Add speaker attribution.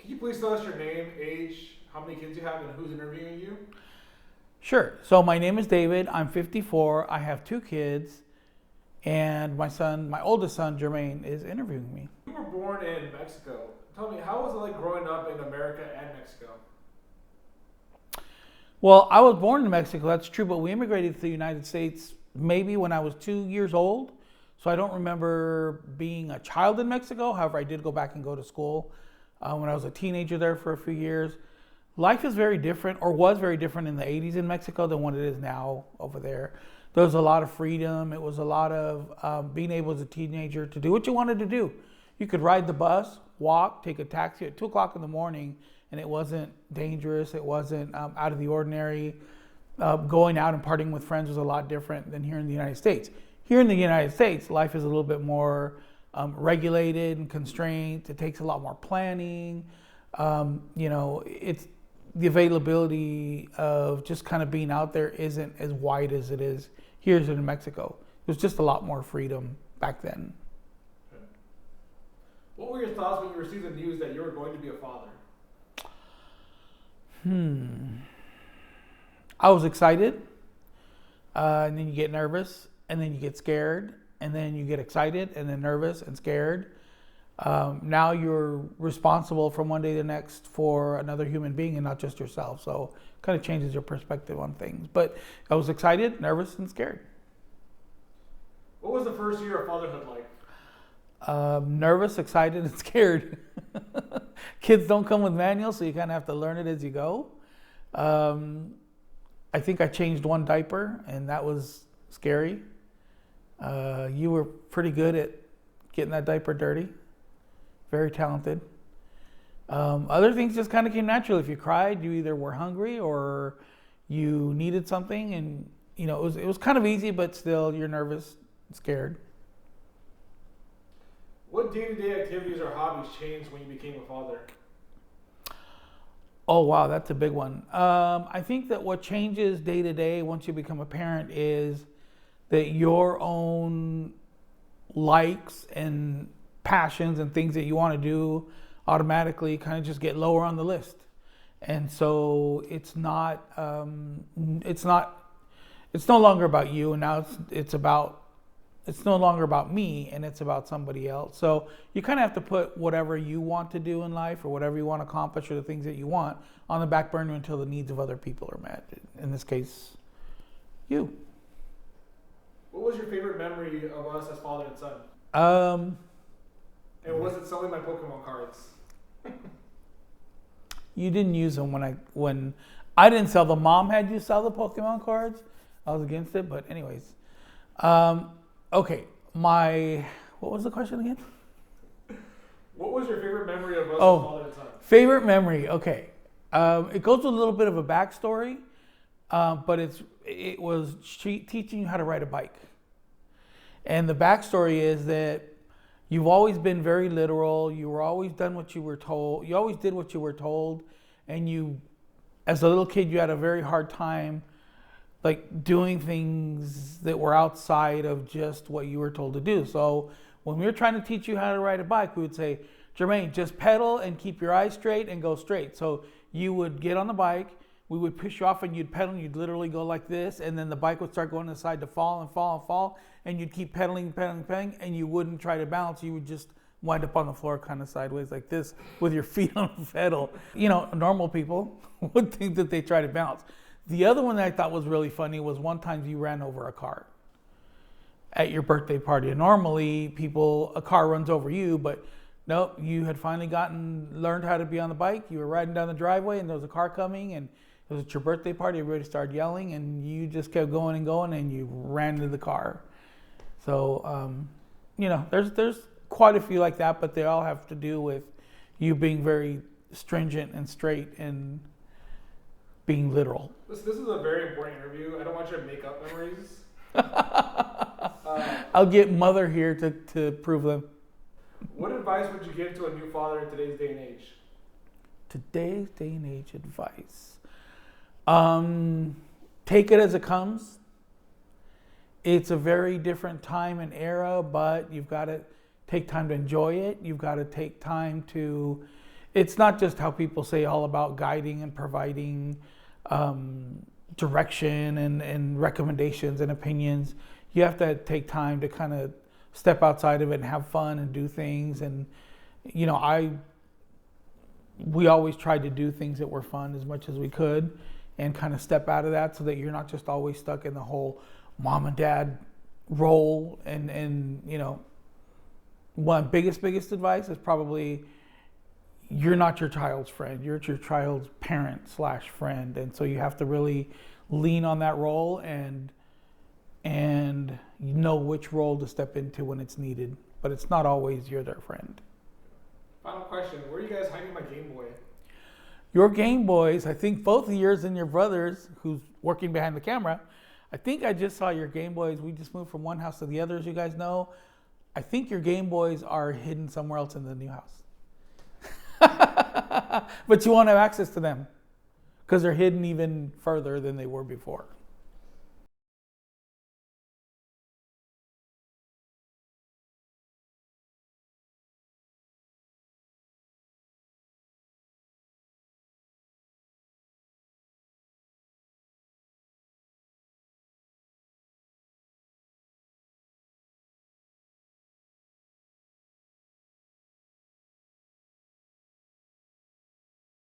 Speaker 1: Can you please tell us your name, age, how many kids you have, and who's interviewing you?
Speaker 2: Sure. So my name is David. I'm 54. I have two kids, and my oldest son, Jermaine, is interviewing me.
Speaker 1: You were born in Mexico. Tell me, how was it like growing up in America and Mexico?
Speaker 2: Well, I was born in Mexico, that's true, but we immigrated to the United States maybe when I was 2 years old. So I don't remember being a child in Mexico. However, I did go back and go to school when I was a teenager there for a few years. Life is very different, or was very different in the 80s in Mexico than what it is now over there. There was a lot of freedom. It was a lot of being able as a teenager to do what you wanted to do. You could ride the bus, walk, take a taxi at 2 o'clock in the morning, and it wasn't dangerous. It wasn't out of the ordinary. Going out and partying with friends was a lot different than here in the United States. Here in the United States, life is a little bit more regulated and constrained. It takes a lot more planning. It's the availability of just kind of being out there isn't as wide as it is here in Mexico. There's just a lot more freedom back then.
Speaker 1: What were your thoughts when you received the news that you were going to be a father?
Speaker 2: I was excited, and then you get nervous, and then you get scared, and then you get excited, and then nervous and scared. Now you're responsible from one day to the next for another human being and not just yourself. So it kind of changes your perspective on things. But I was excited, nervous, and scared.
Speaker 1: What was the first year of fatherhood like?
Speaker 2: Nervous, excited, and scared. Kids don't come with manuals, so you kind of have to learn it as you go. I think I changed one diaper, and that was scary. You were pretty good at getting that diaper dirty. Very talented. Other things just kind of came naturally. If you cried, you either were hungry or you needed something, and it was kind of easy, but still you're nervous, scared.
Speaker 1: What day-to-day activities or hobbies changed when you became a father?
Speaker 2: Oh wow, that's a big one. I think that what changes day to day once you become a parent is that your own likes and passions and things that you want to do automatically kind of just get lower on the list. And so it's no longer about you, and now it's no longer about me, and it's about somebody else. So you kind of have to put whatever you want to do in life or whatever you want to accomplish or the things that you want on the back burner until the needs of other people are met. In this case, you.
Speaker 1: What was your favorite memory of us as father and son? And was it selling my Pokemon cards?
Speaker 2: You didn't use them when I didn't sell them. Mom had you sell the Pokemon cards. I was against it, but anyways. Okay, what was the question again?
Speaker 1: What was your favorite memory of us as father and son?
Speaker 2: Favorite memory, okay. It goes with a little bit of a backstory, but it was teaching you how to ride a bike. And the backstory is that you've always been very literal. You were always done what you were told. You always did what you were told. And you, as a little kid, you had a very hard time like doing things that were outside of just what you were told to do. So when we were trying to teach you how to ride a bike, we would say, Jermaine, just pedal and keep your eyes straight and go straight. So you would get on the bike, we would push you off and you'd pedal and you'd literally go like this, and then the bike would start going to the side to fall and fall and fall, and you'd keep pedaling, and you wouldn't try to balance. You would just wind up on the floor kind of sideways like this with your feet on the pedal. Normal people would think that they try to balance. The other one that I thought was really funny was one time you ran over a car at your birthday party. And normally a car runs over you, but nope, you had finally learned how to be on the bike. You were riding down the driveway and there was a car coming, and it was at your birthday party. Everybody started yelling and you just kept going and going and you ran into the car. So, there's quite a few like that, but they all have to do with you being very stringent and straight and being literal.
Speaker 1: This is a very important interview. I don't want you to make up memories.
Speaker 2: I'll get Mother here to prove them.
Speaker 1: What advice would you give to a new father in today's day and age?
Speaker 2: Today's day and age advice. Take it as it comes. It's a very different time and era, but you've got to take time to enjoy it. You've got to take time to it's not just how people say all about guiding and providing direction and recommendations and opinions. You have to take time to kind of step outside of it and have fun and do things. And we always tried to do things that were fun as much as we could, and kind of step out of that so that you're not just always stuck in the whole mom and dad role. And one biggest advice is probably, you're not your child's friend, you're your child's parent / friend. And so you have to really lean on that role and you know which role to step into when it's needed, but it's not always you're their friend.
Speaker 1: Final question, where are you guys hiding my Game Boy?
Speaker 2: Your Game Boys, I think both of yours and your brother's, who's working behind the camera, I think I just saw your Game Boys. We just moved from one house to the other, as you guys know. I think your Game Boys are hidden somewhere else in the new house. But you won't have access to them because they're hidden even further than they were before.